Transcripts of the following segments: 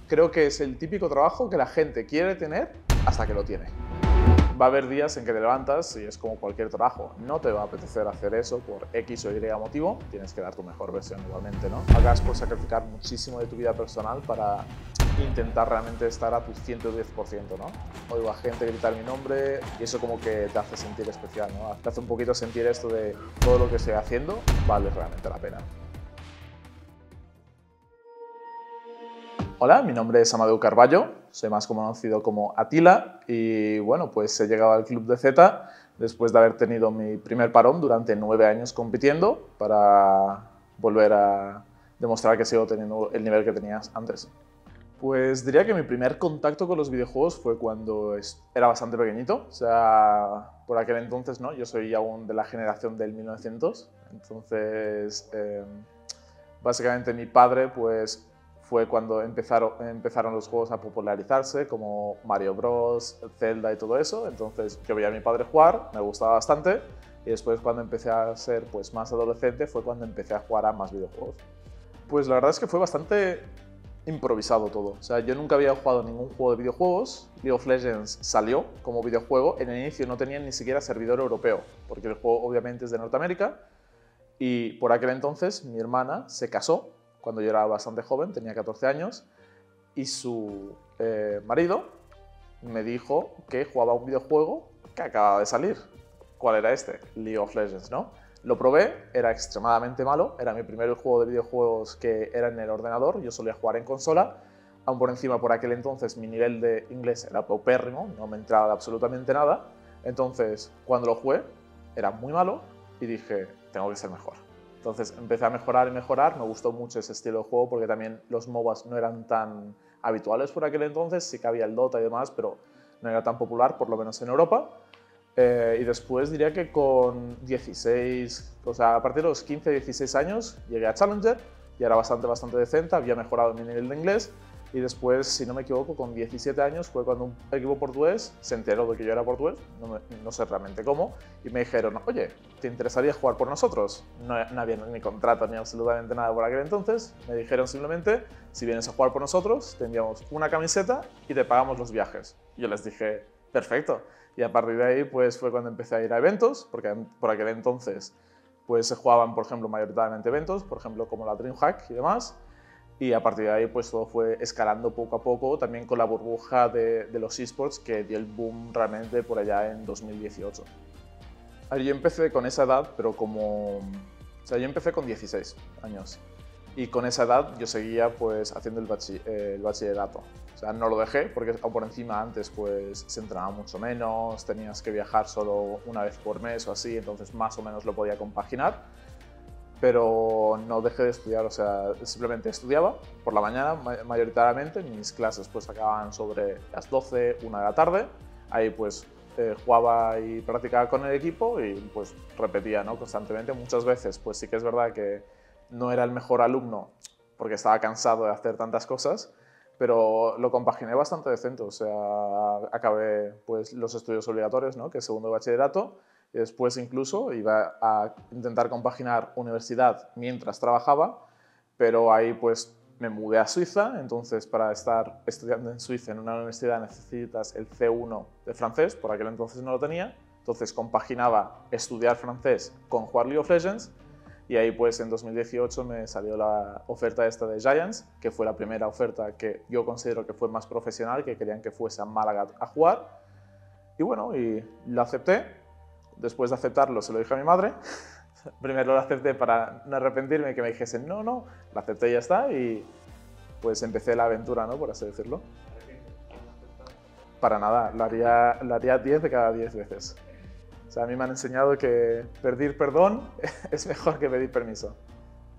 creo que es el típico trabajo que la gente quiere tener hasta que lo tiene. Va a haber días en que te levantas y es como cualquier trabajo. No te va a apetecer hacer eso por X o Y motivo. Tienes que dar tu mejor versión igualmente, ¿no? Hagas por sacrificar muchísimo de tu vida personal para intentar realmente estar a tu 110%, ¿no? Oigo a gente gritar mi nombre y eso como que te hace sentir especial, ¿no? Te hace un poquito sentir esto de todo lo que estoy haciendo vale realmente la pena. Hola, mi nombre es Amadeu Carballo, soy más conocido como Atila y bueno, pues he llegado al Club de Z después de haber tenido mi primer parón durante 9 años compitiendo para volver a demostrar que sigo teniendo el nivel que tenías antes. Pues diría que mi primer contacto con los videojuegos fue cuando era bastante pequeñito, o sea, por aquel entonces, ¿no? Yo soy aún de la generación del 1900, entonces básicamente mi padre pues fue cuando empezaron los juegos a popularizarse, como Mario Bros, Zelda y todo eso. Entonces yo veía a mi padre jugar, me gustaba bastante, y después cuando empecé a ser pues, más adolescente fue cuando empecé a jugar a más videojuegos. Pues la verdad es que fue bastante improvisado todo. O sea, yo nunca había jugado ningún juego de videojuegos. League of Legends salió como videojuego. En el inicio no tenía ni siquiera servidor europeo, porque el juego obviamente es de Norteamérica. Y por aquel entonces mi hermana se casó cuando yo era bastante joven, tenía 14 años, y su marido me dijo que jugaba un videojuego que acababa de salir. ¿Cuál era este? League of Legends, ¿no? Lo probé, era extremadamente malo, era mi primer juego de videojuegos que era en el ordenador, yo solía jugar en consola, aún por encima por aquel entonces mi nivel de inglés era paupérrimo, no me entraba de absolutamente nada, entonces cuando lo jugué era muy malo y dije, tengo que ser mejor. Entonces empecé a mejorar y mejorar, me gustó mucho ese estilo de juego porque también los MOBAs no eran tan habituales por aquel entonces, sí que había el Dota y demás, pero no era tan popular, por lo menos en Europa. Y después diría que con 16, o sea, a partir de los 15, 16 años llegué a Challenger y era bastante decente, había mejorado mi nivel de inglés y después, si no me equivoco, con 17 años fue cuando un equipo portugués se enteró de que yo era portugués, no sé realmente cómo, y me dijeron, oye, ¿te interesaría jugar por nosotros? No había ni contrato ni absolutamente nada por aquel entonces, me dijeron simplemente, si vienes a jugar por nosotros, te enviamos una camiseta y te pagamos los viajes. Y yo les dije, perfecto. Y a partir de ahí pues fue cuando empecé a ir a eventos, porque por aquel entonces pues se jugaban, por ejemplo, mayoritariamente eventos, por ejemplo, como la DreamHack y demás. Y a partir de ahí pues todo fue escalando poco a poco, también con la burbuja de los esports que dio el boom realmente por allá en 2018. A ver, yo empecé con esa edad, pero como... O sea, yo empecé con 16 años. Y con esa edad yo seguía pues haciendo el bachillerato. O sea, no lo dejé porque por encima antes pues se entrenaba mucho menos, tenías que viajar solo una vez por mes o así, entonces más o menos lo podía compaginar. Pero no dejé de estudiar, o sea, simplemente estudiaba por la mañana mayoritariamente, mis clases pues acababan sobre las 12, 1 de la tarde, ahí pues jugaba y practicaba con el equipo y pues repetía, ¿no? Constantemente. Muchas veces pues sí que es verdad que no era el mejor alumno porque estaba cansado de hacer tantas cosas, pero lo compaginé bastante decente, o sea, acabé pues los estudios obligatorios, ¿no? Que es segundo de bachillerato, y después incluso iba a intentar compaginar universidad mientras trabajaba, pero ahí pues me mudé a Suiza, entonces para estar estudiando en Suiza en una universidad necesitas el C1 de francés, por aquel entonces no lo tenía, entonces compaginaba estudiar francés con jugar League of Legends, y ahí pues en 2018 me salió la oferta esta de Giants, que fue la primera oferta que yo considero que fue más profesional, que querían que fuese a Málaga a jugar, y bueno, y lo acepté. Después de aceptarlo se lo dije a mi madre. Primero lo acepté para no arrepentirme, que me dijesen no, no, lo acepté y ya está, y pues empecé la aventura, ¿no? Por así decirlo. Para nada, lo haría 10 de cada 10 veces. O sea, a mí me han enseñado que pedir perdón es mejor que pedir permiso.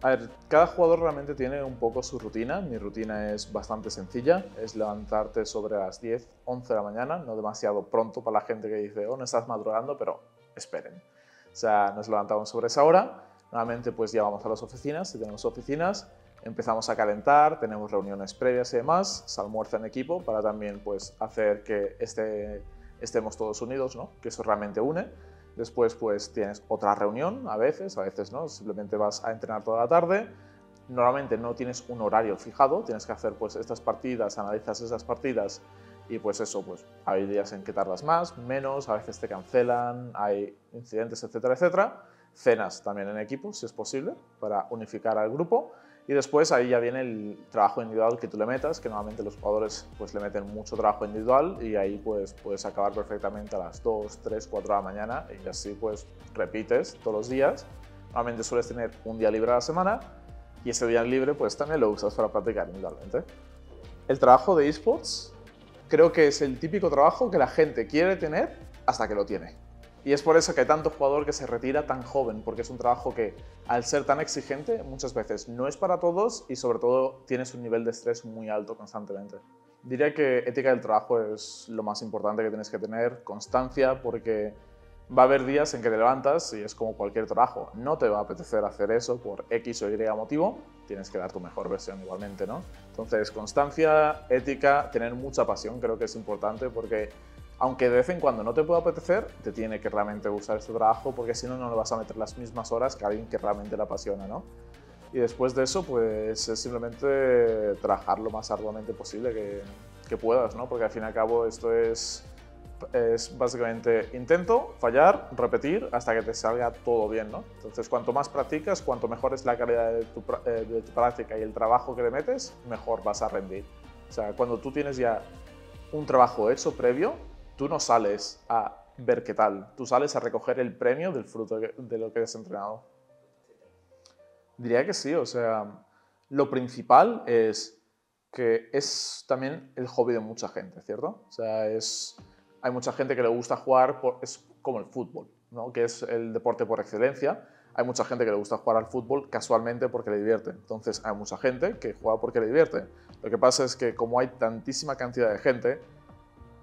A ver, cada jugador realmente tiene un poco su rutina. Mi rutina es bastante sencilla, es levantarte sobre las 10, 11 de la mañana, no demasiado pronto para la gente que dice, oh, no estás madrugando, pero esperen. O sea, nos levantamos sobre esa hora, normalmente pues ya vamos a las oficinas, si tenemos oficinas, empezamos a calentar, tenemos reuniones previas y demás, se almuerza en equipo para también pues hacer que estemos todos unidos, ¿no? Que eso realmente une. Después pues tienes otra reunión, a veces no, simplemente vas a entrenar toda la tarde, normalmente no tienes un horario fijado, tienes que hacer pues estas partidas, analizas esas partidas y pues eso, pues hay días en que tardas más, menos, a veces te cancelan, hay incidentes, etcétera, etcétera. Cenas también en equipo, si es posible, para unificar al grupo. Y después ahí ya viene el trabajo individual que tú le metas, que normalmente los jugadores pues le meten mucho trabajo individual y ahí pues puedes acabar perfectamente a las 2, 3, 4 de la mañana y así pues repites todos los días. Normalmente sueles tener un día libre a la semana y ese día libre pues también lo usas para practicar individualmente. El trabajo de esports creo que es el típico trabajo que la gente quiere tener hasta que lo tiene. Y es por eso que hay tanto jugador que se retira tan joven, porque es un trabajo que, al ser tan exigente, muchas veces no es para todos y sobre todo tienes un nivel de estrés muy alto constantemente. Diría que ética del trabajo es lo más importante que tienes que tener, constancia, porque va a haber días en que te levantas y es como cualquier trabajo. No te va a apetecer hacer eso por X o Y motivo, tienes que dar tu mejor versión igualmente, ¿no? Entonces, constancia, ética, tener mucha pasión creo que es importante porque aunque de vez en cuando no te pueda apetecer, te tiene que realmente gustar este trabajo porque si no, no le vas a meter las mismas horas que a alguien que realmente le apasiona, ¿no? Y después de eso, pues es simplemente trabajar lo más arduamente posible que puedas, ¿no? Porque al fin y al cabo esto es básicamente intento, fallar, repetir hasta que te salga todo bien, ¿no? Entonces, cuanto más practicas, cuanto mejor es la calidad de tu práctica y el trabajo que le metes, mejor vas a rendir. O sea, cuando tú tienes ya un trabajo hecho previo, tú no sales a ver qué tal, tú sales a recoger el premio del fruto de lo que has entrenado. Diría que sí, o sea, lo principal es que es también el hobby de mucha gente, ¿cierto? O sea, hay mucha gente que le gusta jugar, es como el fútbol, ¿no? Que es el deporte por excelencia. Hay mucha gente que le gusta jugar al fútbol casualmente porque le divierte. Entonces, hay mucha gente que juega porque le divierte. Lo que pasa es que como hay tantísima cantidad de gente,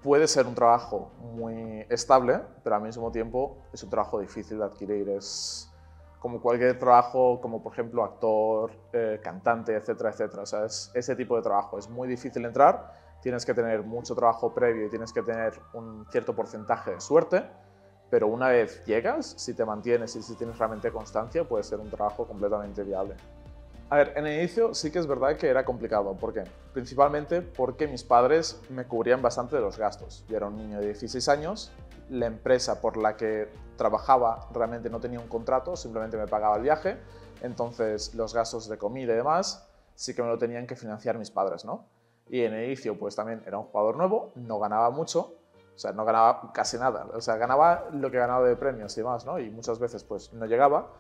puede ser un trabajo muy estable, pero al mismo tiempo es un trabajo difícil de adquirir. Es como cualquier trabajo, como por ejemplo actor, cantante, etcétera, etcétera. O sea, es ese tipo de trabajo. Es muy difícil entrar, tienes que tener mucho trabajo previo y tienes que tener un cierto porcentaje de suerte, pero una vez llegas, si te mantienes y si tienes realmente constancia, puede ser un trabajo completamente viable. A ver, en el inicio sí que es verdad que era complicado. ¿Por qué? Principalmente porque mis padres me cubrían bastante de los gastos. Yo era un niño de 16 años, la empresa por la que trabajaba realmente no tenía un contrato, simplemente me pagaba el viaje, entonces los gastos de comida y demás sí que me lo tenían que financiar mis padres, ¿no? Y en el inicio pues también era un jugador nuevo, no ganaba mucho, o sea, no ganaba casi nada, o sea, ganaba lo que ganaba de premios y demás, ¿no? Y muchas veces pues no llegaba.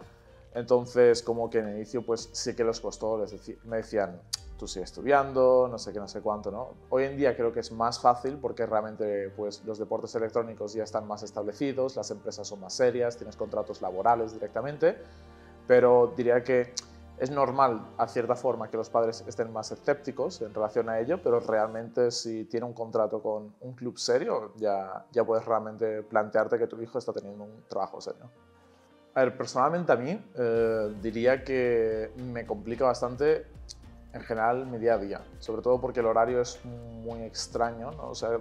Entonces, como que en el inicio, pues sí que los costó, me decían, tú sigues estudiando, no sé qué, no sé cuánto, ¿no? Hoy en día creo que es más fácil porque realmente pues, los deportes electrónicos ya están más establecidos, las empresas son más serias, tienes contratos laborales directamente, pero diría que es normal, a cierta forma, que los padres estén más escépticos en relación a ello, pero realmente si tiene un contrato con un club serio, ya puedes realmente plantearte que tu hijo está teniendo un trabajo serio. A ver, personalmente a mí diría que me complica bastante en general mi día a día, sobre todo porque el horario es muy extraño, ¿no? O sea,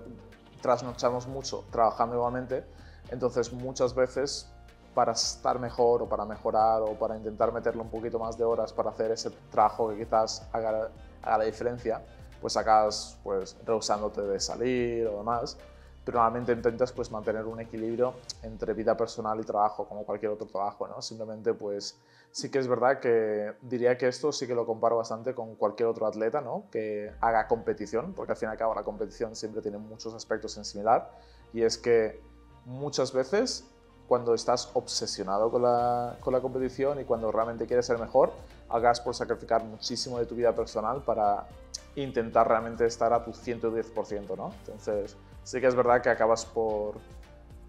trasnochamos mucho trabajando igualmente, entonces muchas veces para estar mejor o para mejorar o para intentar meterle un poquito más de horas para hacer ese trabajo que quizás haga la diferencia, pues acabas pues, rehusándote de salir o demás, pero normalmente intentas pues mantener un equilibrio entre vida personal y trabajo, como cualquier otro trabajo, ¿no? Simplemente pues sí que es verdad que diría que esto sí que lo comparo bastante con cualquier otro atleta, ¿no? Que haga competición, porque al fin y al cabo la competición siempre tiene muchos aspectos en similar, y es que muchas veces cuando estás obsesionado con la competición y cuando realmente quieres ser mejor, hagas por sacrificar muchísimo de tu vida personal para intentar realmente estar a tu 110%, ¿no? Entonces, sí que es verdad que acabas por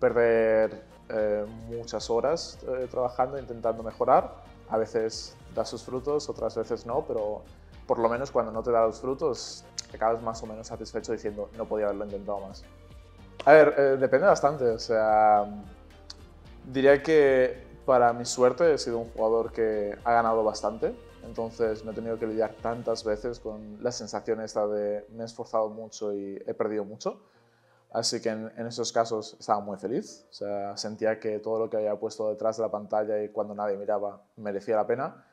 perder muchas horas trabajando, intentando mejorar. A veces da sus frutos, otras veces no, pero por lo menos cuando no te da los frutos, acabas más o menos satisfecho diciendo no podía haberlo intentado más. A ver, depende bastante, o sea, diría que para mi suerte he sido un jugador que ha ganado bastante, entonces no he tenido que lidiar tantas veces con la sensación esta de me he esforzado mucho y he perdido mucho. Así que en esos casos estaba muy feliz, o sea, sentía que todo lo que había puesto detrás de la pantalla y cuando nadie miraba merecía la pena.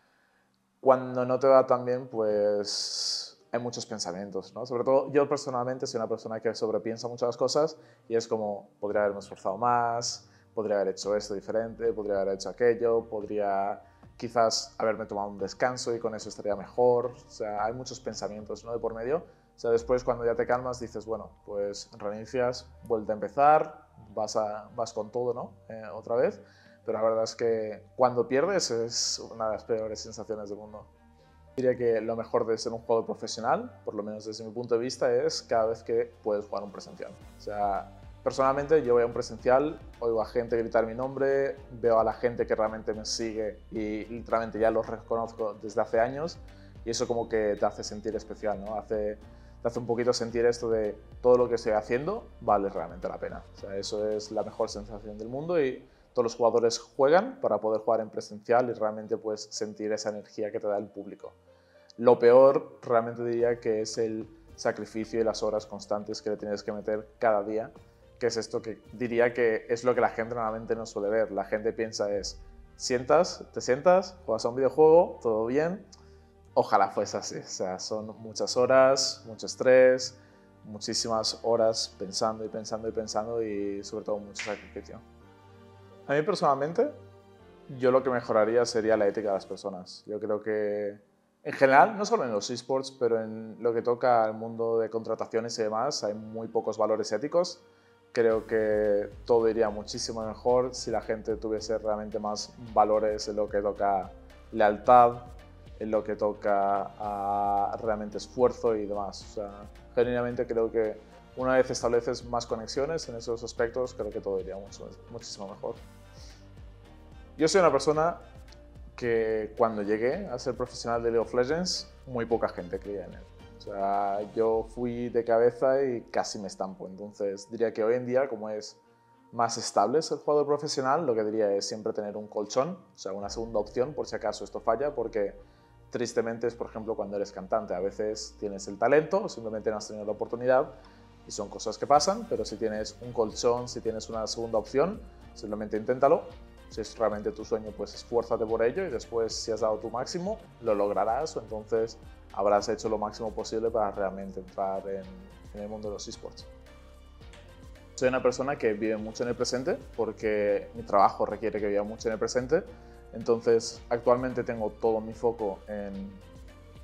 Cuando no te va tan bien, pues hay muchos pensamientos, ¿no? Sobre todo yo personalmente soy una persona que sobrepiensa muchas cosas y es como, podría haberme esforzado más, podría haber hecho esto diferente, podría haber hecho aquello, podría quizás haberme tomado un descanso y con eso estaría mejor. O sea, hay muchos pensamientos, ¿no?, de por medio. O sea, después cuando ya te calmas dices, bueno, pues reinicias, vuelve a empezar, vas con todo, ¿no? Otra vez. Pero la verdad es que cuando pierdes es una de las peores sensaciones del mundo. Diría que lo mejor de ser un jugador profesional, por lo menos desde mi punto de vista, es cada vez que puedes jugar un presencial. O sea, personalmente yo voy a un presencial, oigo a gente gritar mi nombre, veo a la gente que realmente me sigue y literalmente ya los reconozco desde hace años y eso como que te hace sentir especial, ¿no? Te hace un poquito sentir esto de todo lo que estoy haciendo vale realmente la pena. O sea, eso es la mejor sensación del mundo y todos los jugadores juegan para poder jugar en presencial y realmente pues sentir esa energía que te da el público. Lo peor realmente diría que es el sacrificio y las horas constantes que le tienes que meter cada día, que es esto que diría que es lo que la gente normalmente no suele ver. La gente piensa es, te sientas, juegas a un videojuego, todo bien, ojalá fuese así. O sea, son muchas horas, mucho estrés, muchísimas horas pensando y pensando y pensando y sobre todo mucho sacrificio. A mí personalmente, yo lo que mejoraría sería la ética de las personas. Yo creo que, en general, no solo en los esports, pero en lo que toca al mundo de contrataciones y demás, hay muy pocos valores éticos. Creo que todo iría muchísimo mejor si la gente tuviese realmente más valores en lo que toca lealtad, en lo que toca a realmente esfuerzo y demás. O sea, genuinamente creo que una vez estableces más conexiones en esos aspectos, creo que todo iría muchísimo mejor. Yo soy una persona que cuando llegué a ser profesional de League of Legends, muy poca gente creía en él. O sea, yo fui de cabeza y casi me estampo. Entonces, diría que hoy en día, como es más estable ser jugador profesional, lo que diría es siempre tener un colchón, o sea, una segunda opción por si acaso esto falla, porque tristemente es, por ejemplo, cuando eres cantante. A veces tienes el talento, simplemente no has tenido la oportunidad y son cosas que pasan, pero si tienes un colchón, si tienes una segunda opción, simplemente inténtalo. Si es realmente tu sueño, pues esfuérzate por ello y después, si has dado tu máximo, lo lograrás o entonces habrás hecho lo máximo posible para realmente entrar en el mundo de los esports. Soy una persona que vive mucho en el presente porque mi trabajo requiere que viva mucho en el presente. Entonces, actualmente tengo todo mi foco en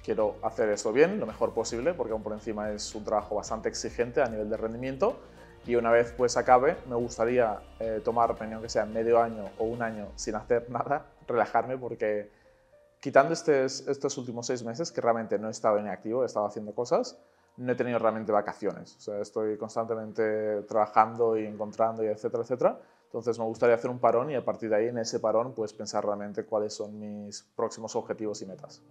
quiero hacer esto bien, lo mejor posible, porque aún por encima es un trabajo bastante exigente a nivel de rendimiento. Y una vez pues acabe, me gustaría tomarme, aunque sea medio año o un año sin hacer nada, relajarme, porque quitando estos últimos 6 meses, que realmente no he estado inactivo, he estado haciendo cosas, no he tenido realmente vacaciones. O sea, estoy constantemente trabajando y encontrando y etcétera, etcétera. Entonces me gustaría hacer un parón y a partir de ahí, en ese parón, pues pensar realmente cuáles son mis próximos objetivos y metas.